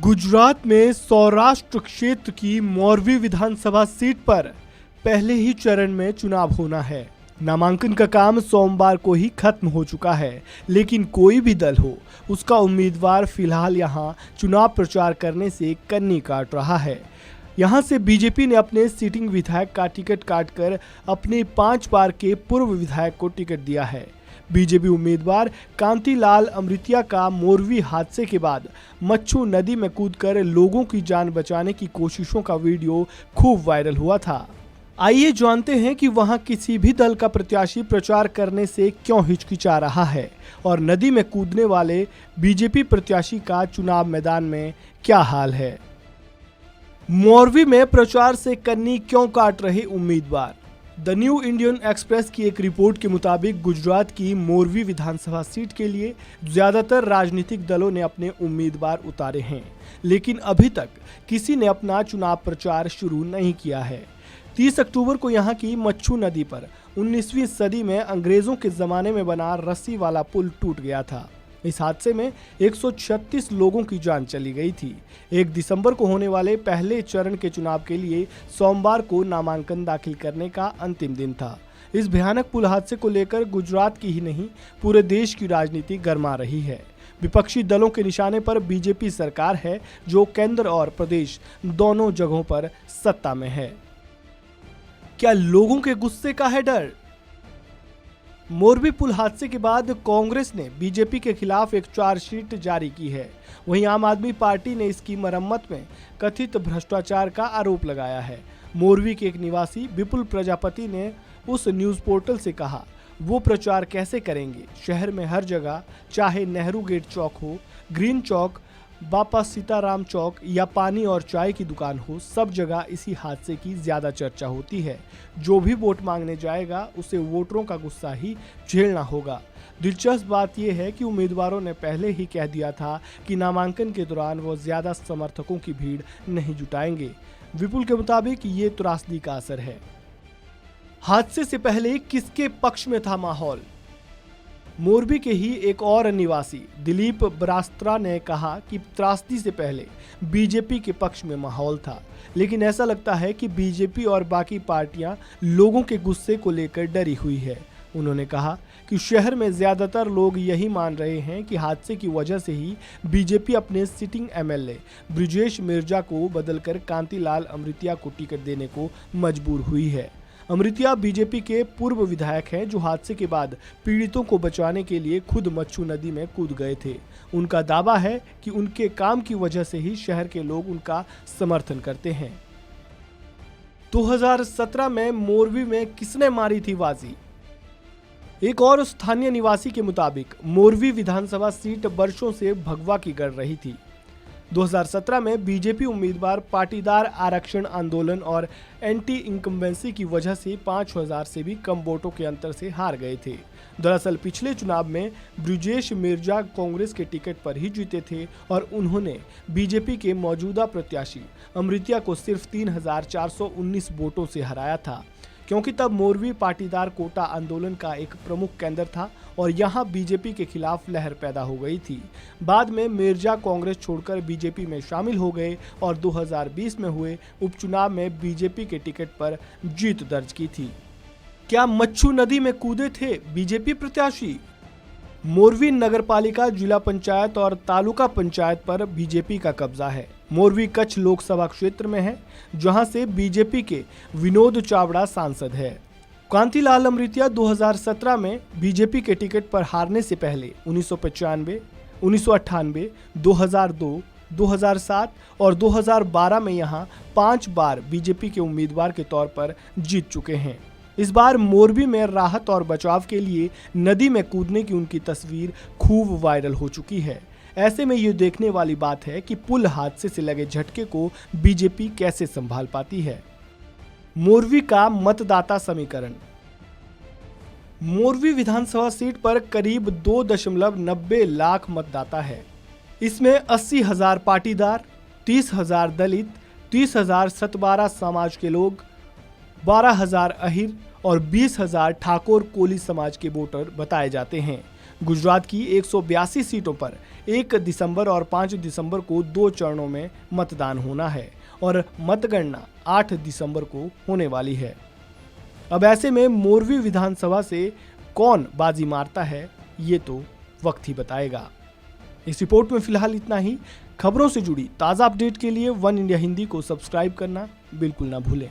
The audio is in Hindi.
गुजरात में सौराष्ट्र क्षेत्र की मोरबी विधानसभा सीट पर पहले ही चरण में चुनाव होना है। नामांकन का काम सोमवार को ही खत्म हो चुका है, लेकिन कोई भी दल हो उसका उम्मीदवार फिलहाल यहां चुनाव प्रचार करने से कन्नी काट रहा है। यहां से बीजेपी ने अपने सिटिंग विधायक का टिकट काटकर अपने 5 बार के पूर्व विधायक को टिकट दिया है। बीजेपी उम्मीदवार कांतिलाल अमृतिया का मोरवी हादसे के बाद मच्छू नदी में कूदकर लोगों की जान बचाने की कोशिशों का वीडियो खूब वायरल हुआ था। आइए जानते हैं कि वहां किसी भी दल का प्रत्याशी प्रचार करने से क्यों हिचकिचा रहा है और नदी में कूदने वाले बीजेपी प्रत्याशी का चुनाव मैदान में क्या हाल है। मोरवी में प्रचार से कन्नी क्यों काट रहे उम्मीदवार। द न्यू इंडियन एक्सप्रेस की एक रिपोर्ट के मुताबिक गुजरात की मोरवी विधानसभा सीट के लिए ज्यादातर राजनीतिक दलों ने अपने उम्मीदवार उतारे हैं, लेकिन अभी तक किसी ने अपना चुनाव प्रचार शुरू नहीं किया है। 30 अक्टूबर को यहां की मच्छू नदी पर 19वीं सदी में अंग्रेजों के जमाने में बना रस्सी वाला पुल टूट गया था। इस हादसे में 136 लोगों की जान चली गई थी। 1 दिसंबर को होने वाले पहले चरण के चुनाव के लिए सोमवार को नामांकन दाखिल करने का अंतिम दिन था। इस भयानक पुल हादसे को लेकर गुजरात की ही नहीं पूरे देश की राजनीति गर्मा रही है। विपक्षी दलों के निशाने पर बीजेपी सरकार है, जो केंद्र और प्रदेश दोनों जगहों पर सत्ता में है। क्या लोगों के गुस्से का है डर? मोरबी पुल हादसे के बाद कांग्रेस ने बीजेपी के खिलाफ एक चार्जशीट जारी की है। वहीं आम आदमी पार्टी ने इसकी मरम्मत में कथित भ्रष्टाचार का आरोप लगाया है। मोरबी के एक निवासी विपुल प्रजापति ने उस न्यूज पोर्टल से कहा, वो प्रचार कैसे करेंगे। शहर में हर जगह, चाहे नेहरू गेट चौक हो, ग्रीन चौक, बापा सीताराम चौक या पानी और चाय की दुकान हो, सब जगह इसी हादसे की ज्यादा चर्चा होती है। जो भी वोट मांगने जाएगा उसे वोटरों का गुस्सा ही झेलना होगा। दिलचस्प बात यह है कि उम्मीदवारों ने पहले ही कह दिया था कि नामांकन के दौरान वो ज्यादा समर्थकों की भीड़ नहीं जुटाएंगे। विपुल के मुताबिक ये त्रासदी का असर है। हादसे से पहले किसके पक्ष में था माहौल? मोरबी के ही एक और निवासी दिलीप ब्रास्त्रा ने कहा कि त्रासदी से पहले बीजेपी के पक्ष में माहौल था, लेकिन ऐसा लगता है कि बीजेपी और बाकी पार्टियां लोगों के गुस्से को लेकर डरी हुई है। उन्होंने कहा कि शहर में ज्यादातर लोग यही मान रहे हैं कि हादसे की वजह से ही बीजेपी अपने सिटिंग एमएलए ब्रिजेश मिर्जा को बदलकर कांतिलाल अमृतिया को टिकट देने को मजबूर हुई है। अमृतिया बीजेपी के पूर्व विधायक हैं, जो हादसे के बाद पीड़ितों को बचाने के लिए खुद मच्छू नदी में कूद गए थे। उनका दावा है कि उनके काम की वजह से ही शहर के लोग उनका समर्थन करते हैं। 2017 में मोरवी में किसने मारी थी बाजी? एक और स्थानीय निवासी के मुताबिक मोरवी विधानसभा सीट वर्षों से भगवा की गड़ रही थी। 2017 में बीजेपी उम्मीदवार पाटीदार आरक्षण आंदोलन और एंटी इनकम्बेंसी की वजह से 5000 से भी कम वोटों के अंतर से हार गए थे। दरअसल पिछले चुनाव में ब्रिजेश मिर्जा कांग्रेस के टिकट पर ही जीते थे और उन्होंने बीजेपी के मौजूदा प्रत्याशी अमृतिया को सिर्फ 3419 वोटों से हराया था, क्योंकि तब मोरवी पाटीदार कोटा आंदोलन का एक प्रमुख केंद्र था और यहां बीजेपी के खिलाफ लहर पैदा हो गई थी। बाद में मिर्जा कांग्रेस छोड़कर बीजेपी में शामिल हो गए और 2020 में हुए उपचुनाव में बीजेपी के टिकट पर जीत दर्ज की थी। क्या मच्छू नदी में कूदे थे बीजेपी प्रत्याशी? मोरवी नगरपालिका, जिला पंचायत और तालुका पंचायत पर बीजेपी का कब्जा है। मोरवी कच्छ लोकसभा क्षेत्र में है, जहां से बीजेपी के विनोद चावड़ा सांसद है। कांतिलाल अमृतिया 2017 में बीजेपी के टिकट पर हारने से पहले 1995, 1998, 2002, 2007 और 2012 में यहां 5 बार बीजेपी के उम्मीदवार के तौर पर जीत चुके हैं। इस बार मोरबी में राहत और बचाव के लिए नदी में कूदने की उनकी तस्वीर खूब वायरल हो चुकी है। ऐसे में ये देखने वाली बात है कि पुल हादसे से लगे झटके को बीजेपी कैसे संभाल पाती है। मोरवी का मतदाता समीकरण। मोरवी विधानसभा सीट पर करीब 2.90 लाख मतदाता है। इसमें 80,000 पाटीदार, 30,000 दलित, 30,000 सतबारा समाज के लोग, 12,000 अहिर और 20,000 ठाकुर कोली समाज के वोटर बताए जाते हैं। गुजरात की 182 सीटों पर 1 दिसंबर और 5 दिसंबर को 2 चरणों में मतदान होना है और मतगणना 8 दिसंबर को होने वाली है। अब ऐसे में मोरवी विधानसभा से कौन बाजी मारता है, ये तो वक्त ही बताएगा। इस रिपोर्ट में फिलहाल इतना ही। खबरों से जुड़ी ताज़ा अपडेट के लिए वन इंडिया हिंदी को सब्सक्राइब करना बिल्कुल ना भूलें।